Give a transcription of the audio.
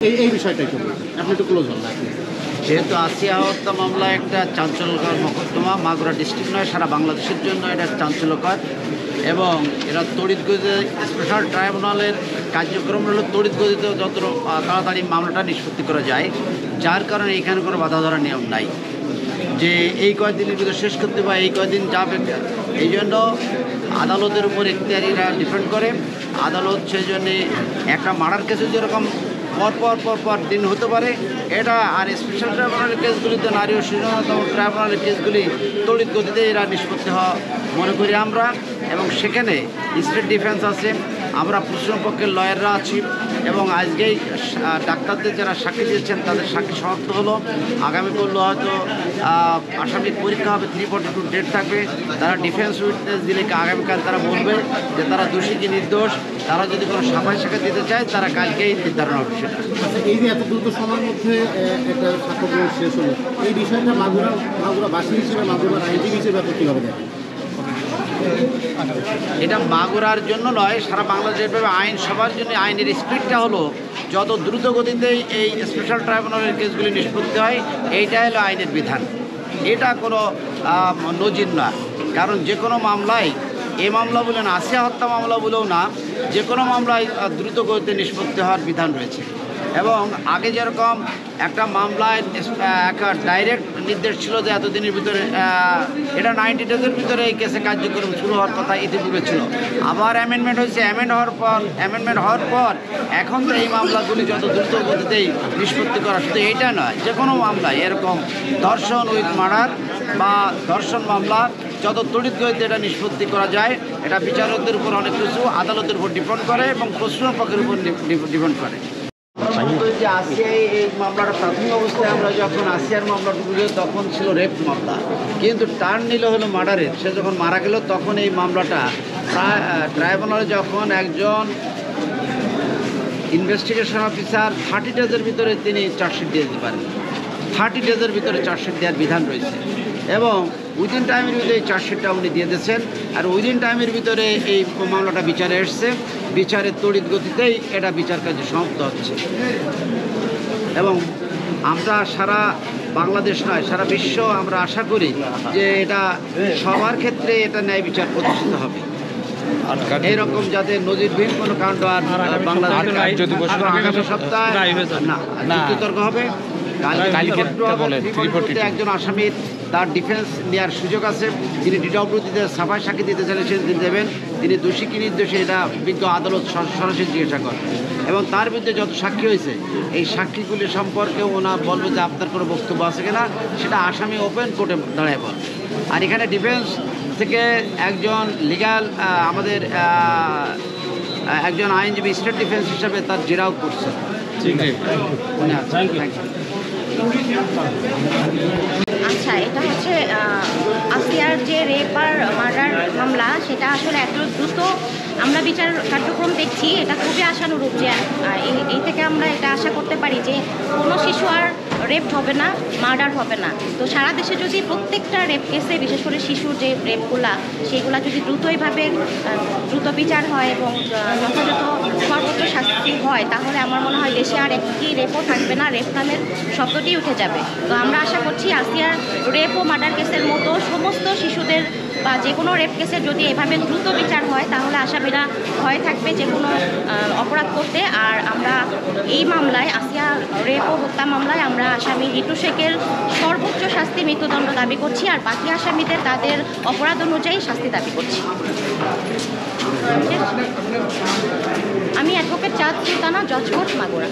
এই বিষয়টা একটু আপনি একটু ক্লোজ হন। যেহেতু আসিয়া হত্যা মামলা একটা চাঞ্চল্যকর মকদ্দমা, মাগুরা ডিস্ট্রিক্ট নয় সারা বাংলাদেশের জন্য এটা চাঞ্চল্যকর এবং এরা তড়িৎ গতিতে স্পেশাল ট্রাইব্যুনালের কার্যক্রম হলো তড়িৎ গতিতে যত তাড়াতাড়ি মামলাটা নিষ্পত্তি করা যায়, যার কারণে এখানে কোনো বাধা ধরার নিয়ম নাই যে এই কয়েকদিনের ভিতরে শেষ করতে বা এই কয়েকদিন যাবে। এই জন্য আদালতের উপর এখতিয়ারিরা ডিপেন্ড করে। আদালত সেই জন্যে একটা মার্ডার কেসে যেরকম পর দিন হতে পারে, এটা আর স্পেশাল ট্রাইব্যুনালের কেসগুলিতে নারী ও শিশুতম ট্রাইব্যুনালের কেসগুলি তড়িৎ গতিতে এরা নিষ্পত্তি হওয়া মনে করি আমরা। এবং সেখানে স্টেট ডিফেন্স আছে, আমরা প্রশ্নপক্ষের লয়াররা আছি এবং আজকেই ডাক্তারদের যারা সাক্ষী দিয়েছেন তাদের সাক্ষী সমাপ্ত হলো। আগামী করলে হয়তো আসামির পরীক্ষা হবে, 342 ডেট থাকবে। তারা ডিফেন্স উইটনেস দিলে আগামীকাল তারা বলবে যে তারা দোষী কি নির্দোষ। তারা যদি কোনো সাফাই সাক্ষী দিতে চায় তারা কালকেই নির্ধারণ হবে সেটা। আচ্ছা, এই যে এত দ্রুত সময়ের মধ্যে একটা সাক্ষ্য শেষ হলো, এই বিষয়টা মাগুরাবাসী হিসেবে, মাগুরার আইনজীবী হিসেবে আপনি কীভাবে দেখেন? এটা মাগুরার জন্য নয়, সারা বাংলাদেশের আইন সবার জন্য আইনের স্পিডটা হলো যত দ্রুত গতিতেই এই স্পেশাল ট্রাইব্যুনালের কেসগুলি নিষ্পত্তি হয়, এইটাই হলো আইনের বিধান। এটা কোনো নজির না, কারণ যে কোনো মামলায়, এই মামলা বলে না, আসিয়া হত্যা মামলা বলেও না, যে কোনো মামলায় দ্রুত গতিতে নিষ্পত্তি হওয়ার বিধান রয়েছে। এবং আগে যেরকম একটা মামলায় একটা ডাইরেক্ট নির্দেশ ছিল যে এতদিনের ভিতরে, এটা 90 ডেজের ভিতরে এই কেসে কার্যক্রম শুরু হওয়ার কথা ইতিপূর্বে ছিল। আবার অ্যামেন্ডমেন্ট হয়েছে, অ্যামেন্ডমেন্ট হওয়ার পর এখন তো এই মামলাগুলি যত দ্রুত গতিতেই নিষ্পত্তি করা, শুধু এইটা নয়, যে কোনো মামলায় এরকম ধর্ষণ উইথ মার্ডার বা ধর্ষণ মামলা যত তড়িৎ গতিতে এটা নিষ্পত্তি করা যায়, এটা বিচারকদের উপর অনেক কিছু আদালতের উপর ডিপেন্ড করে এবং প্রশ্নপক্ষের উপর ডিপেন্ড করে। যে আসিয়ায় এই মামলাটা প্রাথমিক অবস্থায় আমরা যখন আসিয়ার মামলাটা বুঝে তখন ছিল রেপ মামলা, কিন্তু টার্ন নিল হলো মার্ডারের। সে যখন মারা গেল তখন এই মামলাটা ট্রাইব্যুনালে যখন একজন ইনভেস্টিগেশন অফিসার 30 ডেজের ভিতরে তিনি চার্জশিট দিয়ে দিতে পারেন। 30 ডেজের ভিতরে চার্জশিট দেওয়ার বিধান রয়েছে এবং উইদিন টাইমের ভিতরে এই চার্জশিটটা উনি দিয়ে দিয়েছেন। আর উইদিন টাইমের ভিতরে এই মামলাটা বিচারে এসছে, বিচারের তড়িৎ গতিতেই এটা বিচার কার্য সমাপ্ত হচ্ছে। এবং আমরা সারা বাংলাদেশ নয়, সারা বিশ্ব আমরা আশা করি যে এটা সবার ক্ষেত্রে এটা ন্যায় বিচার প্রতিষ্ঠিত হবে। এইরকম যাতে নজিরবিহীন কোনো কাণ্ড আর বাংলাদেশের আগামী সপ্তাহে না যুক্তিতর্ক হবে। একজন আসামির তার ডিফেন্স নেওয়ার সুযোগ আছে, যিনি ডিডব্লিউতে সাফাই সাক্ষী দিতে চাইলে সেদিন দেবেন, তিনি দোষী কি নির্দোষী এটা বিজ্ঞ আদালত সরাসরি জিজ্ঞাসা করেন। এবং তার বিরুদ্ধে যত সাক্ষী হয়েছে এই সাক্ষীগুলি সম্পর্কে ওনা বলবে যে আপনার কোনো বক্তব্য আছে কিনা, সেটা আসামি ওপেন কোর্টে দাঁড়ায় বল। আর এখানে ডিফেন্স থেকে একজন লিগ্যাল আমাদের একজন আইনজীবী স্টেট ডিফেন্স হিসাবে তার জেরাও করছে। আচ্ছা, এটা হচ্ছে আসিয়ার যে রেপ আর মার্ডার মামলা, সেটা আসলে এত দ্রুত আমরা বিচার কার্যক্রম দেখছি, এটা খুবই আশানুরূপ যে এই থেকে আমরা এটা আশা করতে পারি যে কোনো শিশু আর রেপ হবে না, মার্ডার হবে না। তো সারা দেশে যদি প্রত্যেকটা রেপ কেসে, বিশেষ করে শিশুর যে রেপগুলা, সেইগুলা যদি দ্রুত বিচার হয় এবং যথাযথ সর্বোচ্চ শাস্তি হয়, তাহলে আমার মনে হয় দেশে আর একটি রেপও থাকবে না, রেপ নামের শব্দটি উঠে যাবে। তো আমরা আশা করছি আসিয়ার রেপ ও মার্ডার কেসের মতো সমস্ত শিশুদের বা যে কোনো রেপ কেসের যদি এভাবে দ্রুত বিচার হয়, তাহলে আসামিরা ভয় থাকবে যে কোনো অপরাধ করতে। আর আমরা এই মামলায়, আসিয়া রেপ ও হত্যা মামলায়, আমরা আসামি রিতু শেখের সর্বোচ্চ শাস্তি মৃত্যুদণ্ড দাবি করছি, আর বাকি আসামিদের তাদের অপরাধ অনুযায়ী শাস্তি দাবি করছি। আমি অ্যাডভোকেট চাঁদ সুলতানা, জজ কোর্ট, মাগুরা।